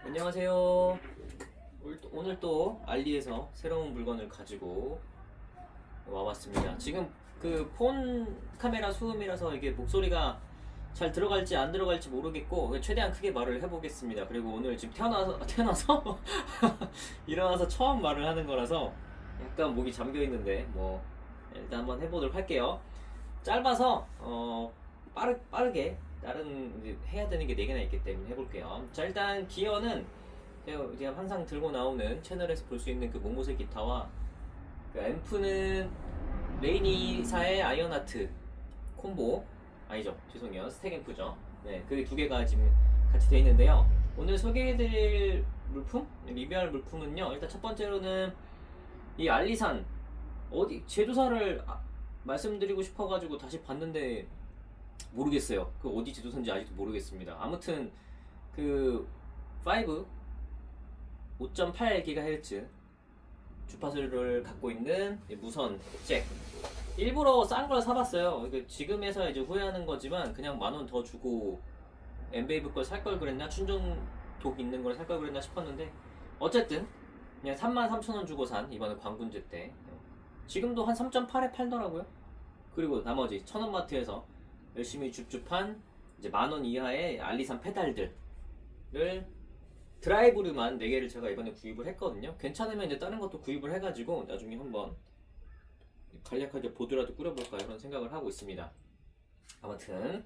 안녕하세요. 오늘 또 알리에서 새로운 물건을 가지고 와봤습니다. 지금 그 폰 카메라 소음이라서 이게 목소리가 잘 들어갈지 안 들어갈지 모르겠고 최대한 크게 말을 해보겠습니다. 그리고 오늘 지금 태어나서 일어나서 처음 말을 하는 거라서 약간 목이 잠겨 있는데 뭐 일단 한번 해보도록 할게요. 짧아서 빠르게 다른 이제 해야 되는 게 4개나 있기 때문에 해볼게요. 자, 일단 기어는 제가 항상 들고 나오는 채널에서 볼 수 있는 그 몽고세 기타와 그 앰프는 레이니사의 아이언하트 콤보 아니죠, 죄송해요, 스택 앰프죠. 네, 그 2개가 지금 같이 돼 있는데요. 오늘 소개해드릴 물품, 리뷰할 물품은요, 일단 첫 번째로는 이 알리산 어디 제조사를 말씀드리고 싶어가지고 다시 봤는데 모르겠어요. 그 어디 제조사인지 아직도 모르겠습니다. 아무튼 그 5 5.8GHz 주파수를 갖고 있는 무선 잭. 일부러 싼 걸 사봤어요. 지금에서 이제 후회하는 거지만 그냥 10,000원 더 주고 엠베이브 걸 살 걸 그랬나, 충전독 있는 걸 살 걸 그랬나 싶었는데 어쨌든 그냥 33,000원 주고 산, 이번에 광군제 때. 지금도 한 3.8에 팔더라고요. 그리고 나머지 천원마트에서 열심히 줍줍한 이제 10,000원 이하의 알리산 페달들을 드라이브류만 4개를 제가 이번에 구입을 했거든요. 괜찮으면 이제 다른 것도 구입을 해가지고 나중에 한번 간략하게 보드라도 꾸려볼까 이런 생각을 하고 있습니다. 아무튼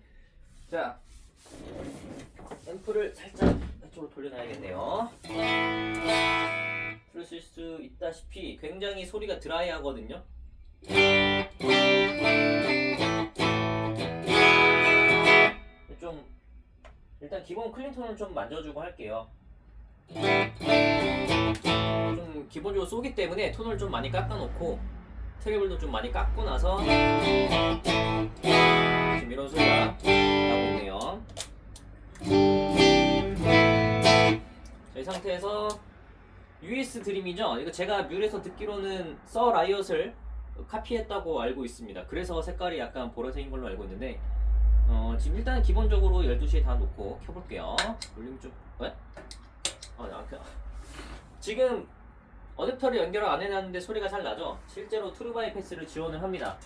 자, 앰프를 살짝 이쪽으로 돌려놔야겠네요. 들으실 수 있다시피 굉장히 소리가 드라이하거든요. 좀 일단 기본 클린톤을 좀 만져주고 할게요. 좀 기본적으로 쏘기 때문에 톤을 좀 많이 깎아놓고 트래블도 좀 많이 깎고 나서 지금 이런 소리가 나고 있네요. 자, 이 상태에서 US 드림이죠. 이거 제가 뮬에서 듣기로는 서 라이엇을 카피했다고 알고 있습니다. 그래서 색깔이 약간 보라색인 걸로 알고 있는데 지금 일단 기본적으로 12시에 다 놓고 켜볼게요. 볼륨 좀 왜? 지금 어댑터를 연결을 안 해놨는데 소리가 잘 나죠? 실제로 트루바이패스를 지원을 합니다.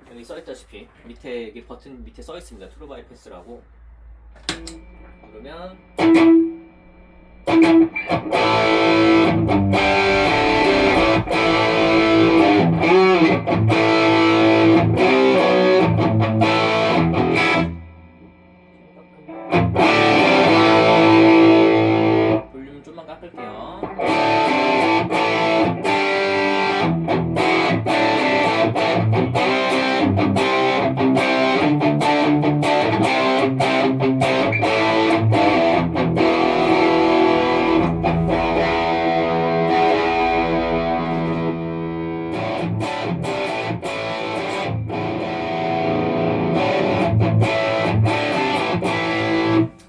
여기 써있다시피 밑에 여기 버튼 밑에 써있습니다. 트루바이패스라고. 누르면 볼륨을 좀만 깎을게요.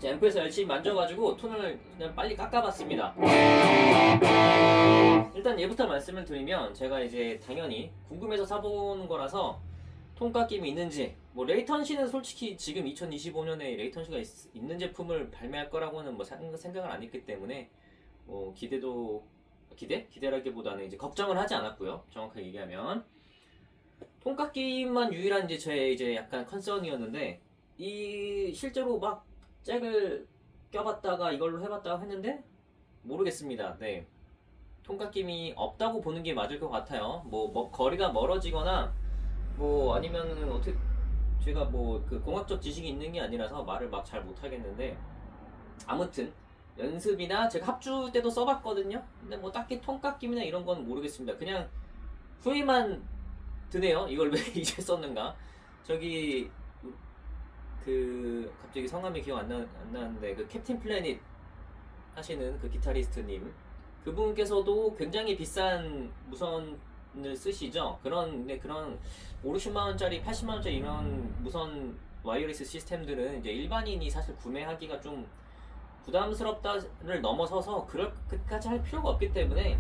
앰프에서 열심히 만져가지고 톤을 그냥 빨리 깎아봤습니다. 일단 얘부터 말씀을 드리면 제가 이제 당연히 궁금해서 사본 거라서 톤 깎임이 있는지, 뭐 레이턴시는 솔직히 지금 2025년에 레이턴시가 있는 제품을 발매할 거라고는 뭐 생각을 안 했기 때문에 뭐 기대라기보다는 이제 걱정을 하지 않았고요. 정확하게 얘기하면 톤 깎임만 유일한 이제 제 이제 약간 컨선이었는데, 이 실제로 막 잭을 껴봤다가 이걸로 해봤다가 했는데 모르겠습니다. 네, 톤깎임이 없다고 보는 게 맞을 것 같아요. 뭐 거리가 멀어지거나 뭐 아니면은 어떻게, 제가 뭐 그 공학적 지식이 있는 게 아니라서 말을 막 잘 못하겠는데, 아무튼 연습이나 제가 합주 때도 써봤거든요. 근데 뭐 딱히 톤깎임이나 이런 건 모르겠습니다. 그냥 후회만 드네요. 이걸 왜 이제 썼는가. 저기 그 갑자기 성함이 기억 안 나는데 그 캡틴 플래닛 하시는 그 기타리스트님, 그분께서도 굉장히 비싼 무선을 쓰시죠. 그런 5, 60만원짜리 80만원짜리 이런 무선 와이어리스 시스템들은 이제 일반인이 사실 구매하기가 좀 부담스럽다를 넘어서서 그렇게까지 할 필요가 없기 때문에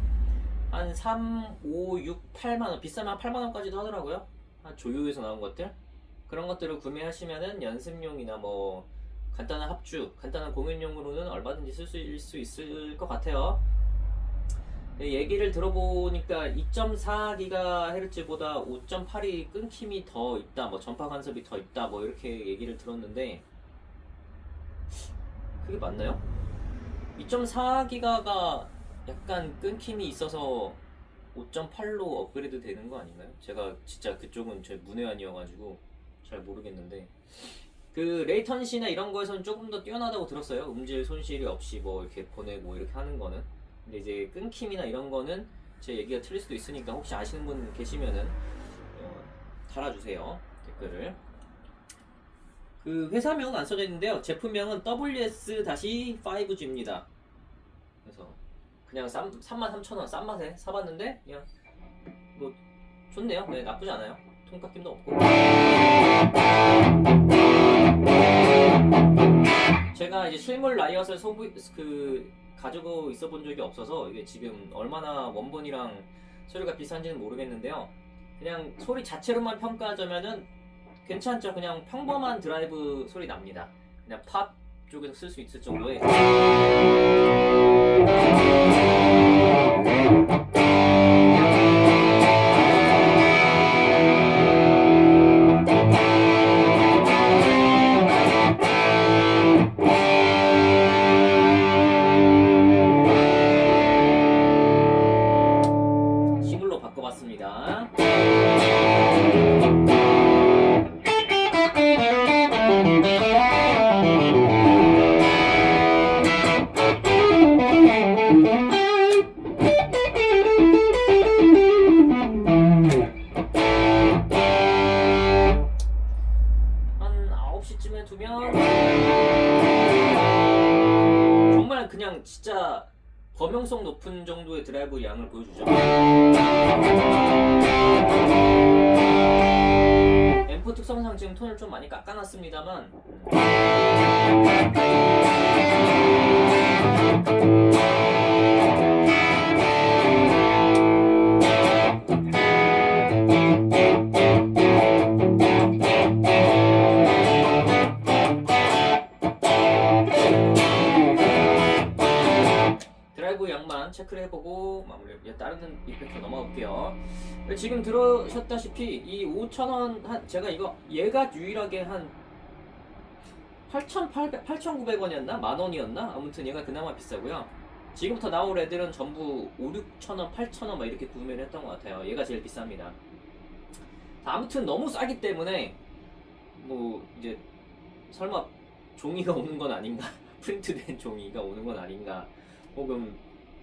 한 3, 5, 6, 8만원, 비싸면 8만원까지도 하더라고요. 한 조유에서 나온 것들, 그런 것들을 구매하시면은 연습용이나 뭐 간단한 합주, 간단한 공연용으로는 얼마든지 쓸 수 있을 것 같아요. 얘기를 들어보니까 2.4GHz보다 5.8이 끊김이 더 있다, 뭐 전파 간섭이 더 있다, 뭐 이렇게 얘기를 들었는데 그게 맞나요? 2.4GHz가 약간 끊김이 있어서 5.8로 업그레이드 되는 거 아닌가요? 제가 진짜 그쪽은 제 문외한이어가지고 잘 모르겠는데 그 레이턴시나 이런 거에서는 조금 더 뛰어나다고 들었어요. 음질 손실이 없이 뭐 이렇게 보내고 이렇게 하는 거는. 근데 이제 끊김이나 이런 거는 제 얘기가 틀릴 수도 있으니까 혹시 아시는 분 계시면은 달아주세요, 댓글을. 그 회사명은 안 써져 있는데요. 제품명은 WS-5G입니다. 그래서 그냥 33,000원 싼 맛에 사봤는데 그냥 뭐 좋네요. 네, 나쁘지 않아요. 통깎임도 없고. 제가 이제 실물 라이엇을 가지고 있어 본 적이 없어서 이게 지금 얼마나 원본이랑 소리가 비슷한지는 모르겠는데요. 그냥 소리 자체로만 평가하자면은 괜찮죠. 그냥 평범한 드라이브 소리 납니다. 그냥 팝 쪽에서 쓸 수 있을 정도의. 싱글로 바꿔봤습니다. 한 9시쯤에 두면 정말 그냥 진짜 범용성 높은 정도의 드라이브 양을 보여주죠. 앰프 특성상 지금 톤을 좀 많이 깎아놨습니다만 드라이브 양만 체크를 해보고 마무리. 다른 이펙트 넘어갈게요. 지금 들으셨다시피 이 5,000원 제가 이거 얘가 유일하게 한 8,900원이었나? 만원이었나? 아무튼 얘가 그나마 비싸고요. 지금부터 나올 애들은 전부 5,6,000원, 8,000원 막 이렇게 구매를 했던 것 같아요. 얘가 제일 비쌉니다. 아무튼 너무 싸기 때문에 뭐 이제 설마 종이가 오는 건 아닌가? 프린트된 종이가 오는 건 아닌가? 혹은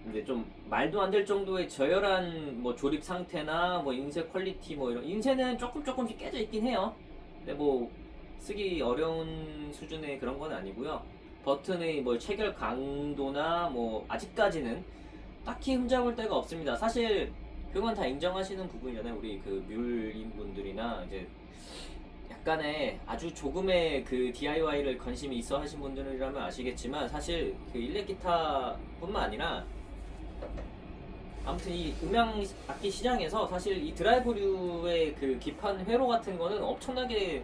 이제 좀 말도 안 될 정도의 저열한 뭐 조립 상태나 뭐 인쇄 퀄리티 뭐 이런 인쇄는 조금씩 깨져 있긴 해요. 근데 뭐 쓰기 어려운 수준의 그런 건 아니고요. 버튼의 뭐 체결 강도나 뭐 아직까지는 딱히 흠잡을 데가 없습니다. 사실 그건 다 인정하시는 부분이잖아요. 우리 그 뮬인 분들이나 이제 약간의 아주 조금의 그 DIY를 관심이 있어 하신 분들이라면 아시겠지만 사실 그 일렉 기타뿐만 아니라 아무튼 이 음향 악기 시장에서 사실 이 드라이브류의 그 기판 회로 같은 거는 엄청나게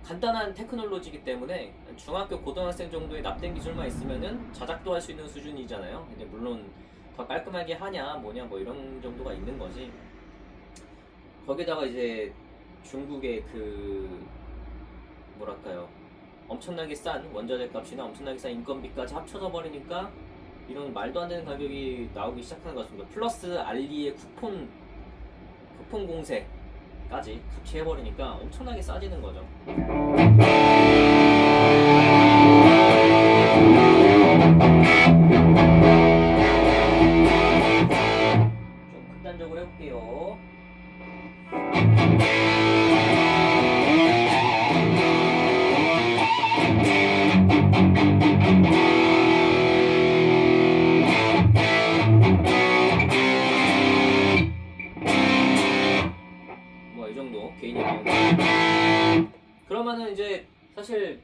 간단한 테크놀로지이기 때문에 중학교 고등학생 정도의 납땜 기술만 있으면은 자작도 할 수 있는 수준이잖아요. 근데 물론 더 깔끔하게 하냐 뭐냐 뭐 이런 정도가 있는 거지. 거기다가 이제 중국의 그 뭐랄까요, 엄청나게 싼 원자재 값이나 엄청나게 싼 인건비까지 합쳐져 버리니까 이런 말도 안 되는 가격이 나오기 시작하는 것 같습니다. 플러스 알리의 쿠폰 공세까지 같이 해버리니까 엄청나게 싸지는 거죠. 좀 극단적으로 해볼게요. 뭐 이 정도 개인이 나오고. 그러면은 이제 사실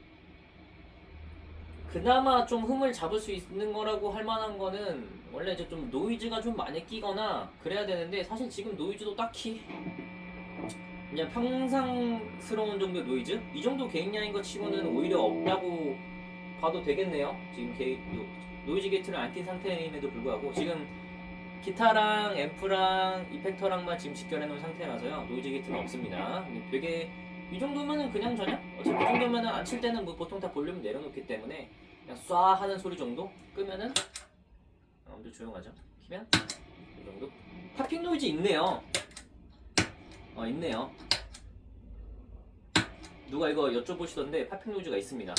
그나마 좀 흠을 잡을 수 있는 거라고 할 만한 거는 원래 이제 좀 노이즈가 좀 많이 끼거나 그래야 되는데 사실 지금 노이즈도 딱히 그냥 평상스러운 정도의 노이즈? 이 정도 개인량인 것 치고는 오히려 없다고 봐도 되겠네요. 지금 노이즈 게이트를 안 낀 상태임에도 불구하고 지금 기타랑 앰프랑 이펙터랑만 지금 직결해 놓은 상태라서요. 노이즈 게이트는 없습니다. 되게 이 정도면은 그냥 저냥 어차피 이 정도면은 안 칠 때는 뭐 보통 다 볼륨 내려놓기 때문에 그냥 쏴 하는 소리 정도 끄면은 엄청 조용하죠. 키면 이 정도. 팝핑 노이즈 있네요. 있네요. 누가 이거 여쭤보시던데 팝핑 노이즈가 있습니다.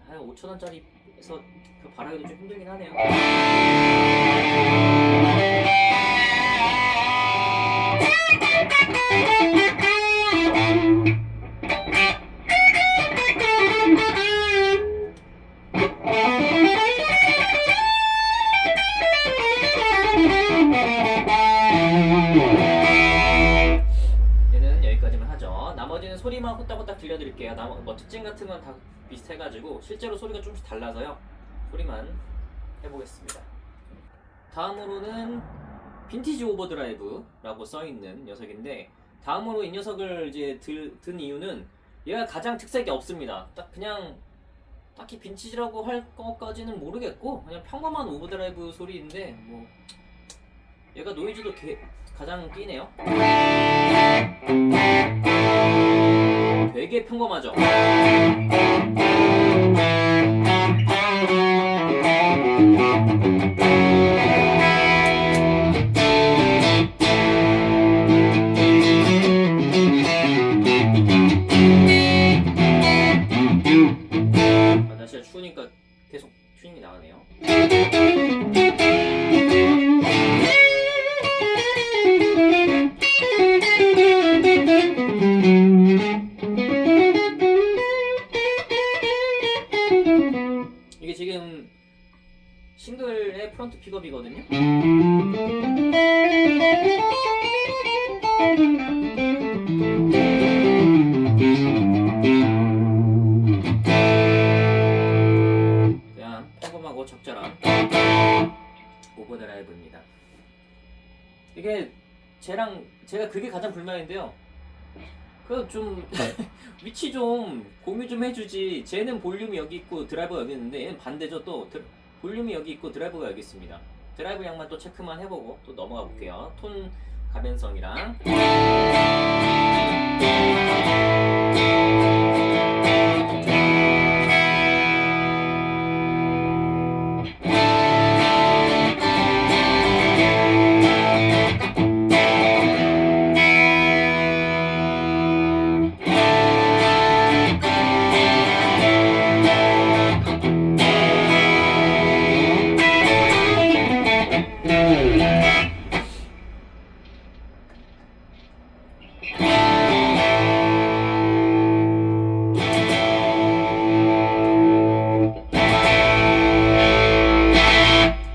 5,000원짜리에서 그 바라기도 좀 힘들긴 하네요. 얘는 여기까지만 하죠. 나머지는 소리만 후딱후딱 들려드릴게요. 뭐 특징 같은 건 다 비슷해가지고 실제로 소리가 좀씩 달라서요. 소리만 해보겠습니다. 다음으로는 빈티지 오버드라이브라고 써있는 녀석인데, 다음으로 이 녀석을 이제 든 이유는 얘가 가장 특색이 없습니다. 딱 그냥 딱히 빈티지라고 할 것까지는 모르겠고 그냥 평범한 오버드라이브 소리인데 뭐 얘가 노이즈도 가장 끼네요. 되게 평범하죠. 날씨가 추우니까 계속 튜닝이 나가네요. 이게 지금 싱글의 프론트 픽업이거든요. 그냥 평범하고 적절한 오버드라이브입니다. 이게 제가 그게 가장 불만인데요. 그 좀 위치 좀 공유 좀 해주지. 쟤는 볼륨이 여기 있고 드라이버가 여기 있는데 얘는 반대죠. 또 볼륨이 여기 있고 드라이버가 여기 있습니다. 드라이브 양만 또 체크만 해보고 또 넘어가 볼게요. 톤 가변성이랑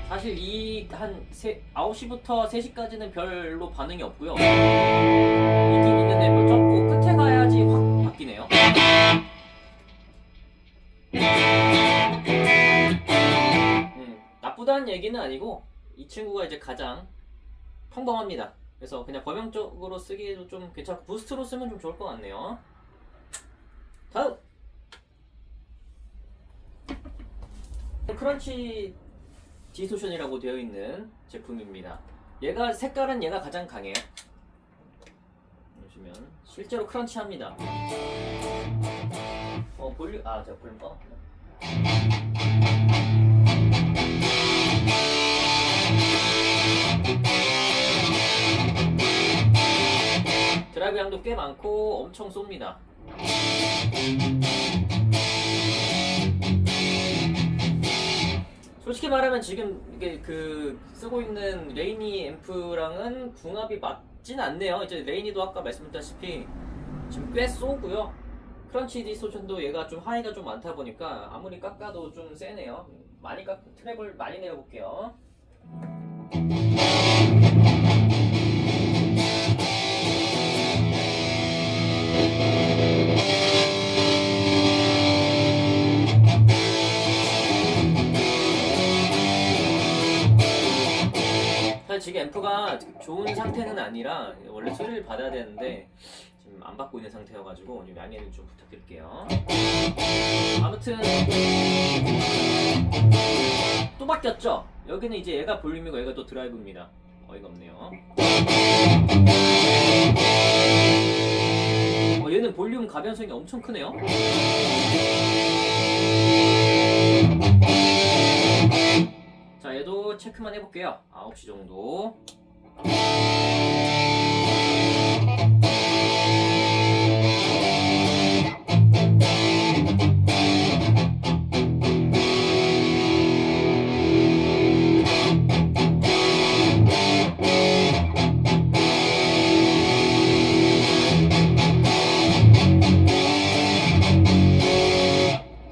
사실 이 한 9시부터 3시까지는 별로 반응이 없고요. 있긴 있는데 뭐 점프 끝에 가야지 확 바뀌네요. 나쁘다는 얘기는 아니고 이 친구가 이제 가장 평범합니다. 그래서 그냥 범용적으로 쓰기에도 좀 괜찮고 부스트로 쓰면 좀 좋을 것 같네요. 다음 크런치 디스토션이라고 되어 있는 제품입니다. 색깔은 얘가 가장 강해요. 보시면 실제로 크런치합니다. 볼륨 제가 볼륨 드라이브 양도 꽤 많고 엄청 쏩니다. 솔직히 말하면 지금 이게 쓰고 있는 레이니 앰프랑은 궁합이 맞진 않네요. 이제 레이니도 아까 말씀드렸다시피 지금 꽤 쏘고요. 크런치 디스토션도 얘가 좀 하이가 좀 많다 보니까 아무리 깎아도 좀 세네요. 트랩을 많이 내려볼게요. 사실 앰프가 좋은 상태는 아니라 원래 소리를 받아야 되는데 지금 안 받고 있는 상태여가지고 좀 양해를 좀 부탁드릴게요. 아무튼 또 바뀌었죠? 여기는 이제 얘가 볼륨이고 얘가 또 드라이브입니다. 어이가 없네요. 얘는 볼륨 가변성이 엄청 크네요. 자, 얘도 체크만 해볼게요. 9시 정도.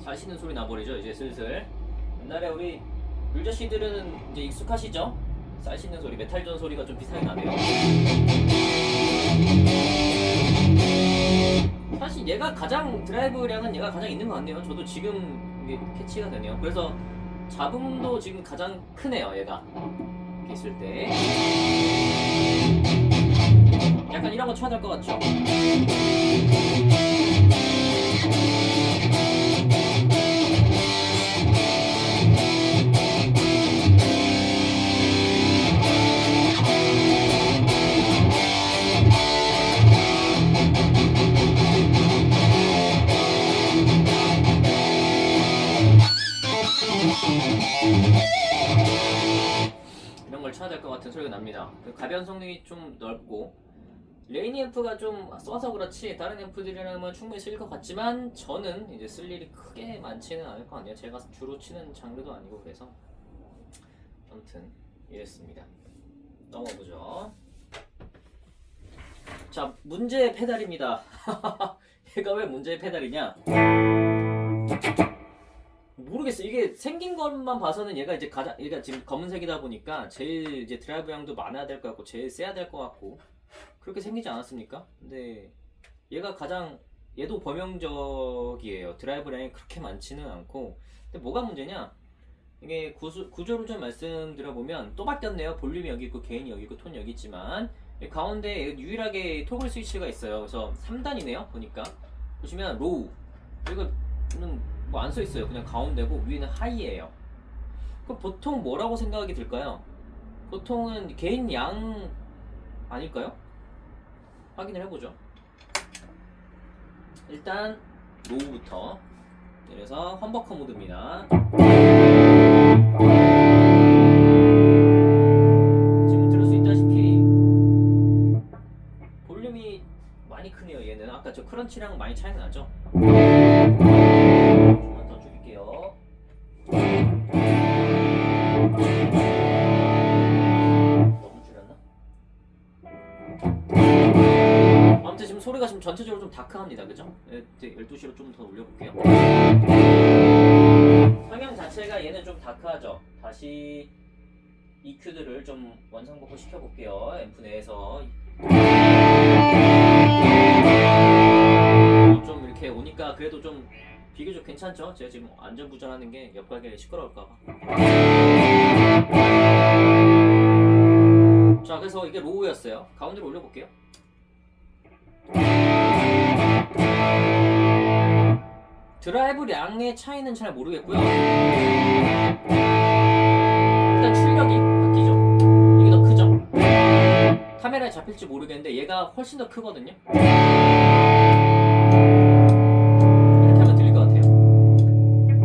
잘 씻는 소리 나버리죠, 이제 슬슬. 옛날에 우리 물저씨들은 이제 익숙하시죠? 쌀 씻는 소리, 메탈전 소리가 좀 비슷하게 나네요. 사실 얘가 가장 드라이브량은 얘가 가장 있는 것 같네요. 저도 지금 이게 캐치가 되네요. 그래서 잡음도 지금 가장 크네요, 얘가. 이렇게 있을 때. 약간 이런 거 쳐야 될 것 같죠? 이런 걸 쳐야 될 것 같은 소리가 납니다. 가변 성능이 좀 넓고 레이니 앰프가 좀 써서 그렇지 다른 앰프들이라면 충분히 쓸 것 같지만 저는 이제 쓸 일이 크게 많지는 않을 것 같네요. 제가 주로 치는 장르도 아니고 그래서 아무튼 이랬습니다. 넘어보죠. 자, 문제의 페달입니다. 얘가 왜 문제의 페달이냐? 모르겠어. 이게 생긴 것만 봐서는 얘가 이제 가장, 얘가 지금 검은색이다 보니까 제일 이제 드라이브 양도 많아야 될 것 같고 제일 세야 될 것 같고 그렇게 생기지 않았습니까? 근데 얘가 가장, 얘도 범용적이에요. 드라이브량이 그렇게 많지는 않고. 근데 뭐가 문제냐? 이게 구조를 좀 말씀드려보면 또 바뀌었네요. 볼륨이 여기 있고 게인이 여기 있고 톤이 여기 있지만 가운데 유일하게 토글 스위치가 있어요. 그래서 3단이네요. 보니까 보시면 로우, 이거는 뭐 안 써있어요. 그냥 가운데고 위에는 하이예요. 그럼 보통 뭐라고 생각이 들까요? 보통은 게인 양 아닐까요? 확인을 해보죠. 일단 로우부터 그래서 험버커 모드입니다. 지금 들을 수 있다시피 볼륨이 많이 크네요. 얘는 아까 저 크런치랑 많이 차이가 나죠? 조금만 더 줄일게요. 너무 줄였나? 아무튼 지금 소리가 지금 전체적으로 좀 다크합니다. 그죠? 12시로 좀 더 올려볼게요. 성향 자체가 얘는 좀 다크하죠? 다시 EQ들을 좀 원상복구 시켜볼게요. 앰프 내에서 좀 이렇게 오니까 그래도 좀 비교적 괜찮죠? 제가 지금 안전부전하는 게 옆가게 시끄러울까봐. 자, 그래서 이게 로우였어요. 가운데로 올려볼게요. 드라이브량의 차이는 잘 모르겠고요. 일단 출력이 바뀌죠. 이게 더 크죠. 카메라에 잡힐지 모르겠는데 얘가 훨씬 더 크거든요. 이렇게 하면 들릴 것 같아요.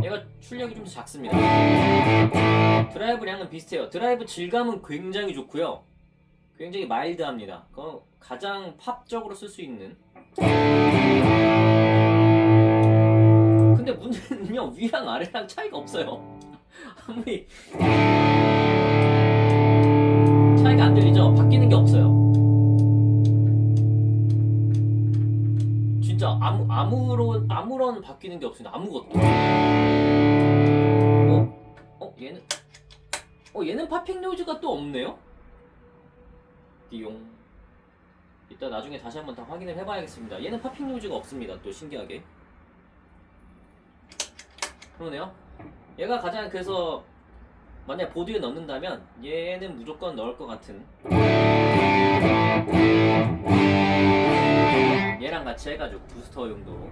얘가 출력이 좀 더 작습니다. 드라이브량은 비슷해요. 드라이브 질감은 굉장히 좋고요. 굉장히 마일드합니다. 가장 팝적으로 쓸 수 있는. 근데 문제는요, 위랑 아래랑 차이가 없어요. 아무리 차이가 안 들리죠? 바뀌는 게 없어요. 진짜 아무런 바뀌는 게 없습니다. 아무것도. 얘는 팝핑 노이즈가 또 없네요? 띠용. 이따 나중에 다시 한번 다 확인을 해봐야겠습니다. 얘는 팝핑 노이즈가 없습니다. 또 신기하게. 그러네요. 얘가 가장 그래서 만약 보드에 넣는다면 얘는 무조건 넣을 것 같은, 얘랑 같이 해가지고 부스터 용도로.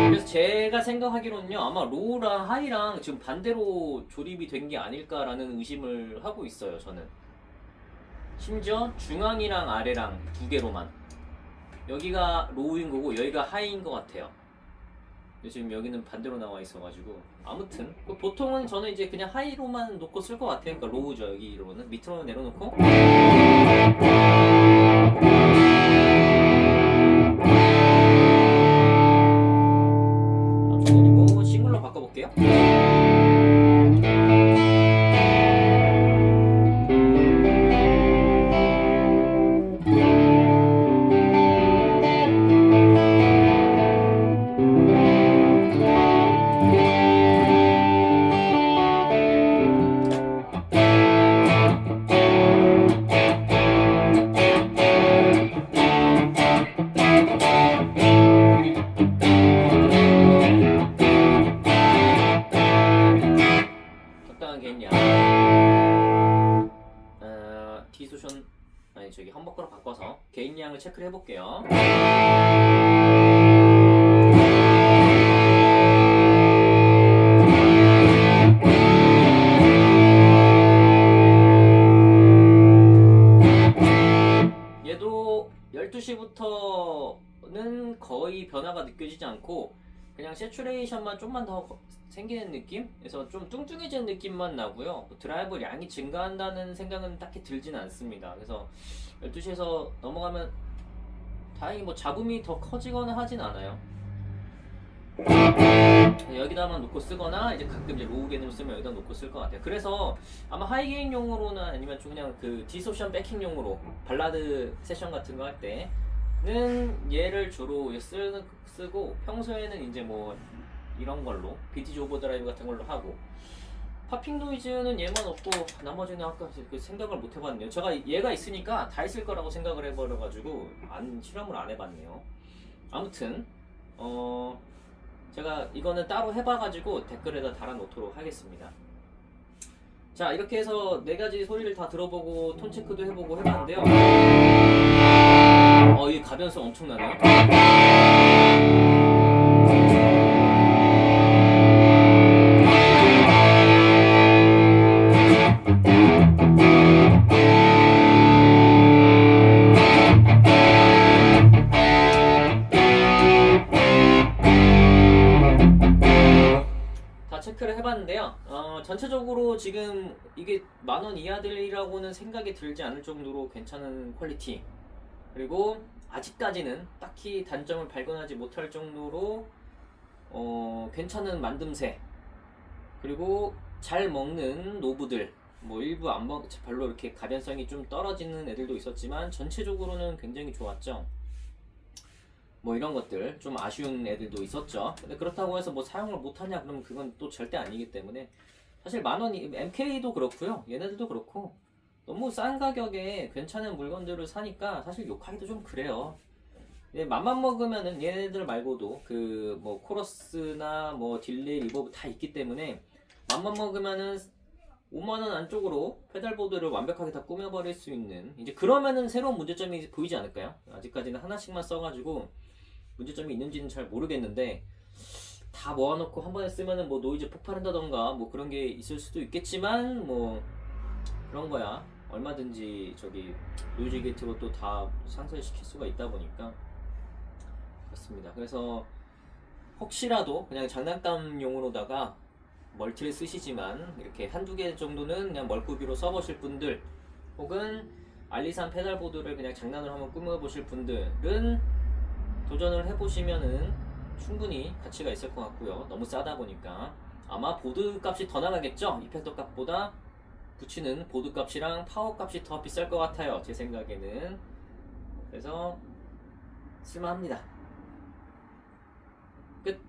그래서 제가 생각하기로는요, 아마 로우랑 하이랑 지금 반대로 조립이 된 게 아닐까라는 의심을 하고 있어요, 저는. 심지어 중앙이랑 아래랑 두 개로만, 여기가 로우인 거고 여기가 하이인 것 같아요. 지금 여기는 반대로 나와 있어가지고. 아무튼 보통은 저는 이제 그냥 하이로만 놓고 쓸 것 같아요. 그러니까 로우죠, 여기로는. 밑으로 내려놓고 그리고 싱글로 바꿔볼게요. 적당한 개인량. 디소션, 아니 저기 험버커로 바꿔서 개인량을 체크를 해볼게요. 얘도 12시부터는 거의 변화가 느껴지지 않고 그냥 세츄레이션만 좀만 더 생기는 느낌? 그래서 좀 뚱뚱해지는 느낌만 나고요. 드라이브 량이 증가한다는 생각은 딱히 들진 않습니다. 그래서 12시에서 넘어가면 다행히 뭐 잡음이 더 커지거나 하진 않아요. 여기다만 놓고 쓰거나 이제 가끔 이제 로우 게임을 쓰면 여기다 놓고 쓸 것 같아요. 그래서 아마 하이 게임용으로나 아니면 좀 그냥 그 디소션 백킹용으로 발라드 세션 같은 거 할 때는 얘를 주로 쓰고, 평소에는 이제 뭐 이런 걸로 비티지 오버드라이브 같은 걸로 하고, 파핑 노이즈는 얘만 없고 나머지는 아까 그 생각을 못 해봤네요. 제가 얘가 있으니까 다 있을 거라고 생각을 해버려가지고 실험을 안 해봤네요. 아무튼 제가 이거는 따로 해봐가지고 댓글에다 달아놓도록 하겠습니다. 자, 이렇게 해서 4가지 소리를 다 들어보고 톤 체크도 해보고 해봤는데요. 이 가변성 엄청나네요. 체크를 해봤는데요. 전체적으로 지금 이게 10,000원 이하들이라고는 생각이 들지 않을 정도로 괜찮은 퀄리티, 그리고 아직까지는 딱히 단점을 발견하지 못할 정도로 괜찮은 만듦새, 그리고 잘 먹는 노브들, 뭐 일부 별로 이렇게 가변성이 좀 떨어지는 애들도 있었지만 전체적으로는 굉장히 좋았죠. 뭐 이런 것들 좀 아쉬운 애들도 있었죠. 근데 그렇다고 해서 뭐 사용을 못하냐 그러면 그건 또 절대 아니기 때문에, 사실 10,000원이 MK도 그렇고요, 얘네들도 그렇고 너무 싼 가격에 괜찮은 물건들을 사니까 사실 욕하기도 좀 그래요. 맘만 먹으면은 얘네들 말고도 그 뭐 코러스나 뭐 딜레이, 리버브 다 있기 때문에 맘만 먹으면은 50,000원 안쪽으로 페달보드를 완벽하게 다 꾸며버릴 수 있는, 이제 그러면은 새로운 문제점이 보이지 않을까요? 아직까지는 하나씩만 써가지고 문제점이 있는지는 잘 모르겠는데, 다 모아놓고 한 번에 쓰면은 뭐 노이즈 폭발한다던가 뭐 그런 게 있을 수도 있겠지만, 뭐 그런 거야 얼마든지 저기 노이즈 게이트로 또 다 상쇄시킬 수가 있다 보니까 그렇습니다. 그래서 혹시라도 그냥 장난감용으로다가 멀티를 쓰시지만 이렇게 한두 개 정도는 그냥 멀꾸기로 써보실 분들, 혹은 알리산 페달보드를 그냥 장난으로 한번 꾸며보실 분들은 도전을 해보시면은 충분히 가치가 있을 것 같고요. 너무 싸다 보니까 아마 보드 값이 더 나가겠죠? 이펙터 값보다 붙이는 보드 값이랑 파워 값이 더 비쌀 것 같아요, 제 생각에는. 그래서 쓸만합니다. 끝.